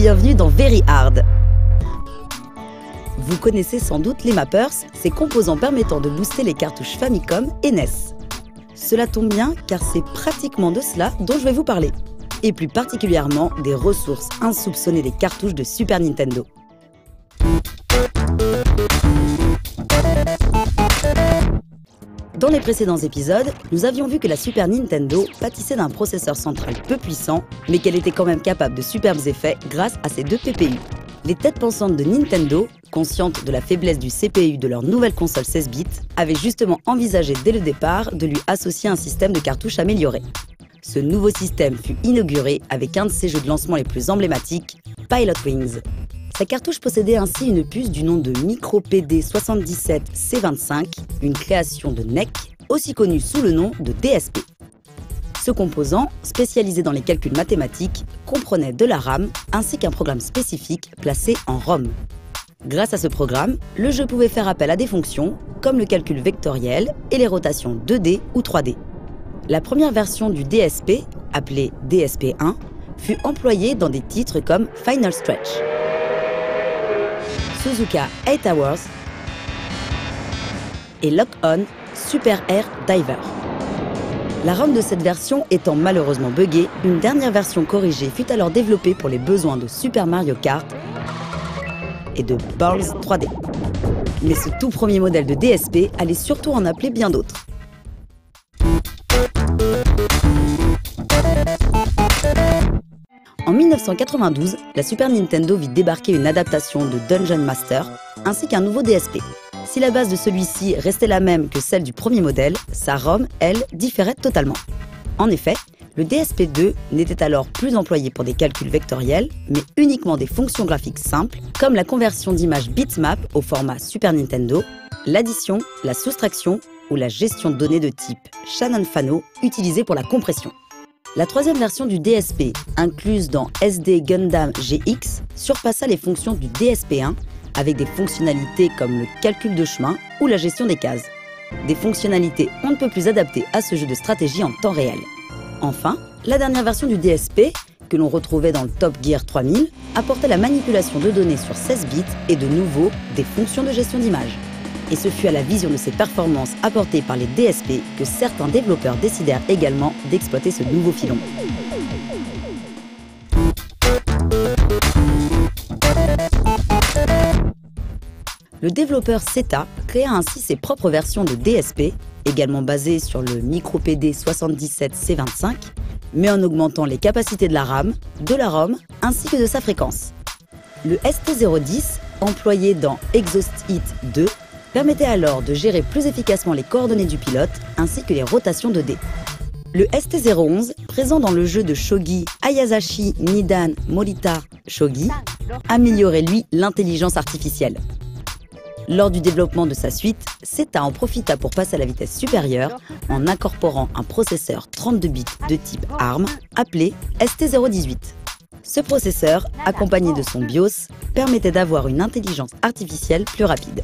bienvenue dans Very Hard. Vous connaissez sans doute les mappers, ces composants permettant de booster les cartouches Famicom et NES. Cela tombe bien car c'est pratiquement de cela dont je vais vous parler, et plus particulièrement des ressources insoupçonnées des cartouches de Super Nintendo. Dans les précédents épisodes, nous avions vu que la Super Nintendo pâtissait d'un processeur central peu puissant, mais qu'elle était quand même capable de superbes effets grâce à ses deux PPU. Les têtes pensantes de Nintendo, conscientes de la faiblesse du CPU de leur nouvelle console 16 bits, avaient justement envisagé dès le départ de lui associer un système de cartouches amélioré. Ce nouveau système fut inauguré avec un de ses jeux de lancement les plus emblématiques, Pilot Wings. Sa cartouche possédait ainsi une puce du nom de MicroPD77C25, une création de NEC, aussi connue sous le nom de DSP. Ce composant, spécialisé dans les calculs mathématiques, comprenait de la RAM ainsi qu'un programme spécifique placé en ROM. Grâce à ce programme, le jeu pouvait faire appel à des fonctions comme le calcul vectoriel et les rotations 2D ou 3D. La première version du DSP, appelée DSP1, fut employée dans des titres comme Final Stretch, Suzuka 8 Hours et Lock On Super Air Diver. La ROM de cette version étant malheureusement buggée, une dernière version corrigée fut alors développée pour les besoins de Super Mario Kart et de Balls 3D. Mais ce tout premier modèle de DSP allait surtout en appeler bien d'autres. En 1992, la Super Nintendo vit débarquer une adaptation de Dungeon Master ainsi qu'un nouveau DSP. Si la base de celui-ci restait la même que celle du premier modèle, sa ROM, elle, différait totalement. En effet, le DSP2 n'était alors plus employé pour des calculs vectoriels, mais uniquement des fonctions graphiques simples, comme la conversion d'images bitmap au format Super Nintendo, l'addition, la soustraction ou la gestion de données de type Shannon-Fano utilisée pour la compression. La troisième version du DSP, incluse dans SD Gundam GX, surpassa les fonctions du DSP1 avec des fonctionnalités comme le calcul de chemin ou la gestion des cases. Des fonctionnalités on ne peut plus adaptées à ce jeu de stratégie en temps réel. Enfin, la dernière version du DSP, que l'on retrouvait dans le Top Gear 3000, apportait la manipulation de données sur 16 bits et de nouveau des fonctions de gestion d'images. Et ce fut à la vision de ces performances apportées par les DSP que certains développeurs décidèrent également d'exploiter ce nouveau filon. Le développeur CETA créa ainsi ses propres versions de DSP, également basées sur le MicroPD77C25, mais en augmentant les capacités de la RAM, de la ROM ainsi que de sa fréquence. Le ST010, employé dans Exhaust Hit 2, permettait alors de gérer plus efficacement les coordonnées du pilote ainsi que les rotations 2D. Le ST011, présent dans le jeu de shogi Ayazashi Nidan Morita Shogi, améliorait lui l'intelligence artificielle. Lors du développement de sa suite, CETA en profita pour passer à la vitesse supérieure en incorporant un processeur 32 bits de type ARM appelé ST018. Ce processeur, accompagné de son BIOS, permettait d'avoir une intelligence artificielle plus rapide.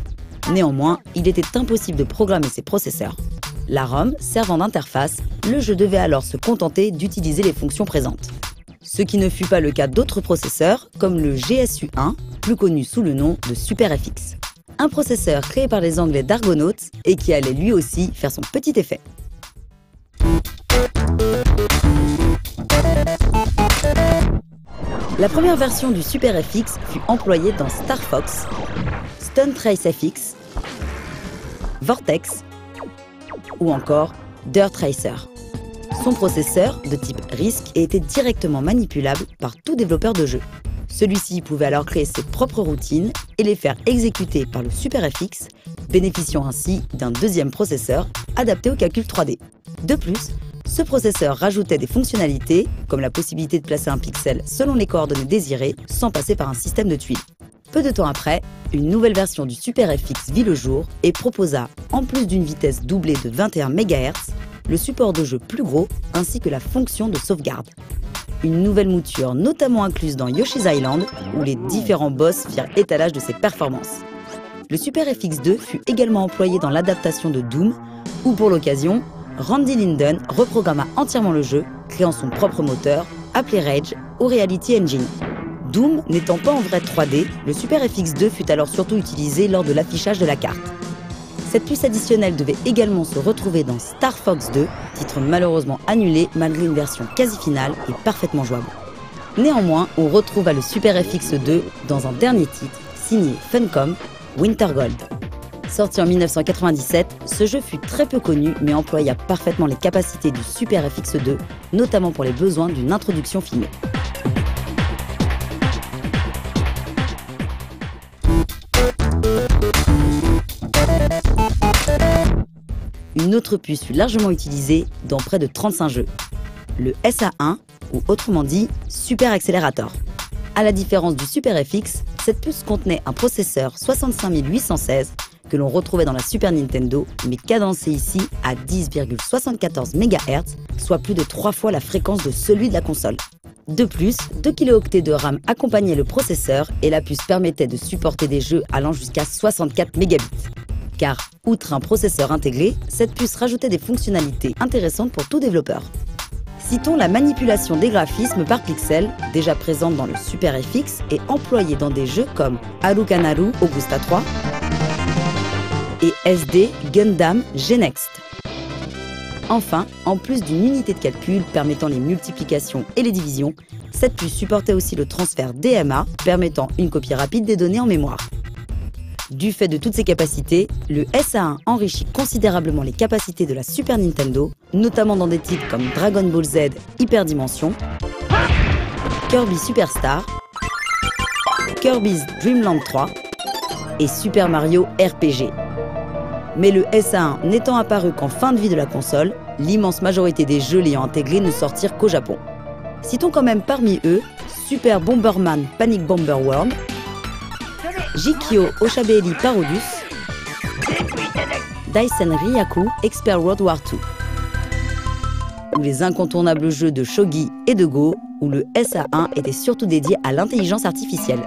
Néanmoins, il était impossible de programmer ces processeurs. La ROM servant d'interface, le jeu devait alors se contenter d'utiliser les fonctions présentes. Ce qui ne fut pas le cas d'autres processeurs, comme le GSU-1, plus connu sous le nom de SuperFX. Un processeur créé par les Anglais d'Argonauts et qui allait lui aussi faire son petit effet. La première version du SuperFX fut employée dans Star Fox, Stunt Race FX, Vortex ou encore Dirt Racer. Son processeur, de type RISC, était directement manipulable par tout développeur de jeu. Celui-ci pouvait alors créer ses propres routines et les faire exécuter par le SuperFX, bénéficiant ainsi d'un deuxième processeur adapté au calcul 3D. De plus, ce processeur rajoutait des fonctionnalités comme la possibilité de placer un pixel selon les coordonnées désirées sans passer par un système de tuiles. Peu de temps après, une nouvelle version du SuperFX vit le jour et proposa, en plus d'une vitesse doublée de 21 MHz, le support de jeu plus gros ainsi que la fonction de sauvegarde. Une nouvelle mouture notamment incluse dans Yoshi's Island où les différents boss firent étalage de ses performances. Le SuperFX2 fut également employé dans l'adaptation de Doom où pour l'occasion, Randy Linden reprogramma entièrement le jeu, créant son propre moteur, appelé Rage ou Reality Engine. Doom n'étant pas en vrai 3D, le Super FX2 fut alors surtout utilisé lors de l'affichage de la carte. Cette puce additionnelle devait également se retrouver dans Star Fox 2, titre malheureusement annulé malgré une version quasi finale et parfaitement jouable. Néanmoins, on retrouva le Super FX2 dans un dernier titre, signé Funcom, Winter Gold. Sorti en 1997, ce jeu fut très peu connu mais employa parfaitement les capacités du Super FX2, notamment pour les besoins d'une introduction filmée. Une autre puce fut largement utilisée dans près de 35 jeux, le SA1 ou autrement dit Super Accelerator. À la différence du Super FX, cette puce contenait un processeur 65816 que l'on retrouvait dans la Super Nintendo, mais cadencé ici à 10,74 MHz, soit plus de 3 fois la fréquence de celui de la console. De plus, 2 kilo-octets de RAM accompagnaient le processeur et la puce permettait de supporter des jeux allant jusqu'à 64 mégabits. Car, outre un processeur intégré, cette puce rajoutait des fonctionnalités intéressantes pour tout développeur. Citons la manipulation des graphismes par pixels, déjà présente dans le Super FX et employée dans des jeux comme Harukanaru Augusta 3 et SD Gundam G-Next. Enfin, en plus d'une unité de calcul permettant les multiplications et les divisions, cette puce supportait aussi le transfert DMA, permettant une copie rapide des données en mémoire. Du fait de toutes ces capacités, le SA1 enrichit considérablement les capacités de la Super Nintendo, notamment dans des titres comme Dragon Ball Z Hyperdimension, Kirby Superstar, Kirby's Dream Land 3 et Super Mario RPG. Mais le SA1 n'étant apparu qu'en fin de vie de la console, l'immense majorité des jeux l'ayant intégré ne sortirent qu'au Japon. Citons quand même parmi eux Super Bomberman Panic Bomber World, Jikyo Oshabeli Parodius, Daisen Ryaku Expert World War 2, ou les incontournables jeux de Shogi et de Go, où le SA1 était surtout dédié à l'intelligence artificielle.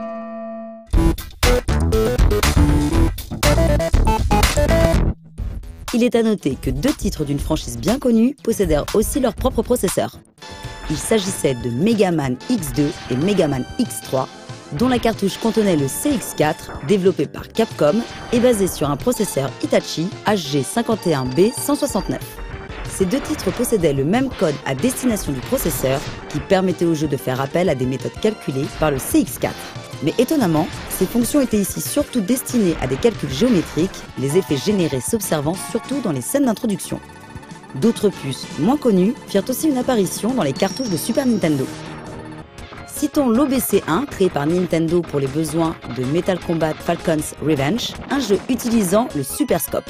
Il est à noter que 2 titres d'une franchise bien connue possédèrent aussi leur propre processeur. Il s'agissait de Mega Man X2 et Mega Man X3, dont la cartouche contenait le CX4, développé par Capcom et basé sur un processeur Hitachi HG51B169. Ces 2 titres possédaient le même code à destination du processeur qui permettait au jeu de faire appel à des méthodes calculées par le CX4. Mais étonnamment, ces fonctions étaient ici surtout destinées à des calculs géométriques, les effets générés s'observant surtout dans les scènes d'introduction. D'autres puces, moins connues, firent aussi une apparition dans les cartouches de Super Nintendo. Citons l'OBC1, créé par Nintendo pour les besoins de Metal Combat Falcon's Revenge, un jeu utilisant le Super Scope.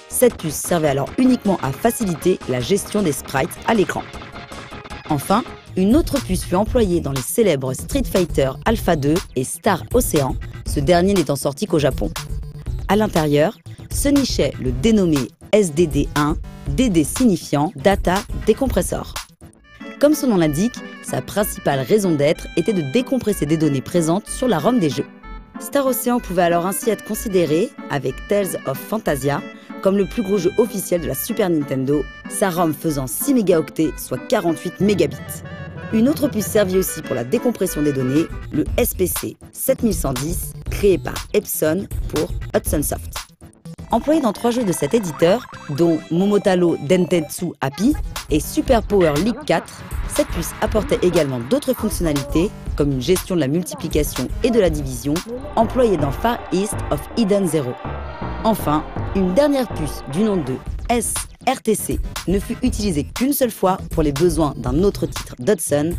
Cette puce servait alors uniquement à faciliter la gestion des sprites à l'écran. Enfin, une autre puce fut employée dans les célèbres Street Fighter Alpha 2 et Star Ocean, ce dernier n'étant sorti qu'au Japon. À l'intérieur, se nichait le dénommé SDD1, DD signifiant Data Decompressor. Comme son nom l'indique, sa principale raison d'être était de décompresser des données présentes sur la ROM des jeux. Star Ocean pouvait alors ainsi être considéré, avec Tales of Phantasia, comme le plus gros jeu officiel de la Super Nintendo, sa ROM faisant 6 mégaoctets, soit 48 mégabits. Une autre puce servit aussi pour la décompression des données, le SPC 7110, créé par Epson pour Hudson Soft. Employé dans 3 jeux de cet éditeur, dont Momotaro Dentetsu Happy et Super Power League 4, cette puce apportait également d'autres fonctionnalités, comme une gestion de la multiplication et de la division, employée dans Far East of Eden Zero. Enfin, une dernière puce du nom de SRTC ne fut utilisée qu'une seule fois pour les besoins d'un autre titre d'Hudson,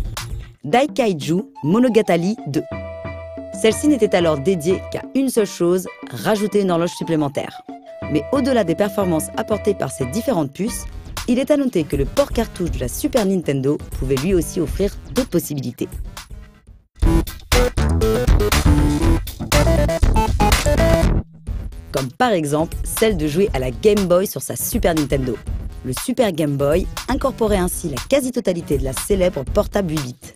Daikaiju Monogatari 2. Celle-ci n'était alors dédiée qu'à une seule chose, rajouter une horloge supplémentaire. Mais au-delà des performances apportées par ces différentes puces, il est à noter que le port cartouche de la Super Nintendo pouvait lui aussi offrir d'autres possibilités. Comme par exemple celle de jouer à la Game Boy sur sa Super Nintendo. Le Super Game Boy incorporait ainsi la quasi-totalité de la célèbre portable 8 bits.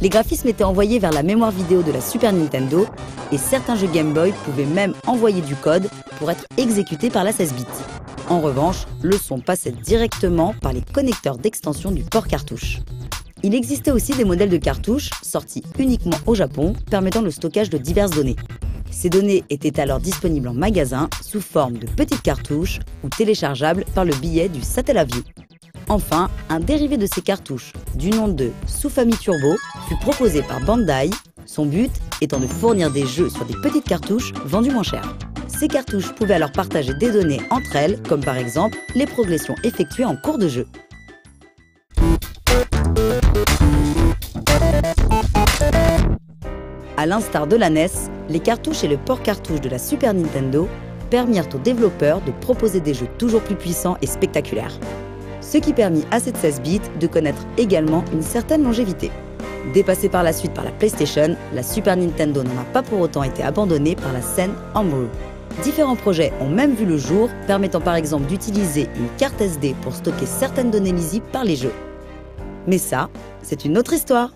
Les graphismes étaient envoyés vers la mémoire vidéo de la Super Nintendo et certains jeux Game Boy pouvaient même envoyer du code pour être exécutés par la 16 bits. En revanche, le son passait directement par les connecteurs d'extension du port cartouche. Il existait aussi des modèles de cartouches, sortis uniquement au Japon, permettant le stockage de diverses données. Ces données étaient alors disponibles en magasin sous forme de petites cartouches ou téléchargeables par le biais du Satellaview. Enfin, un dérivé de ces cartouches, du nom de Sufami Turbo, fut proposé par Bandai, son but étant de fournir des jeux sur des petites cartouches vendues moins cher. Ces cartouches pouvaient alors partager des données entre elles, comme par exemple les progressions effectuées en cours de jeu. À l'instar de la NES, les cartouches et le port-cartouche de la Super Nintendo permirent aux développeurs de proposer des jeux toujours plus puissants et spectaculaires. Ce qui permit à cette 16 bits de connaître également une certaine longévité. Dépassée par la suite par la PlayStation, la Super Nintendo n'en a pas pour autant été abandonnée par la scène homebrew. Différents projets ont même vu le jour, permettant par exemple d'utiliser une carte SD pour stocker certaines données lisibles par les jeux. Mais ça, c'est une autre histoire.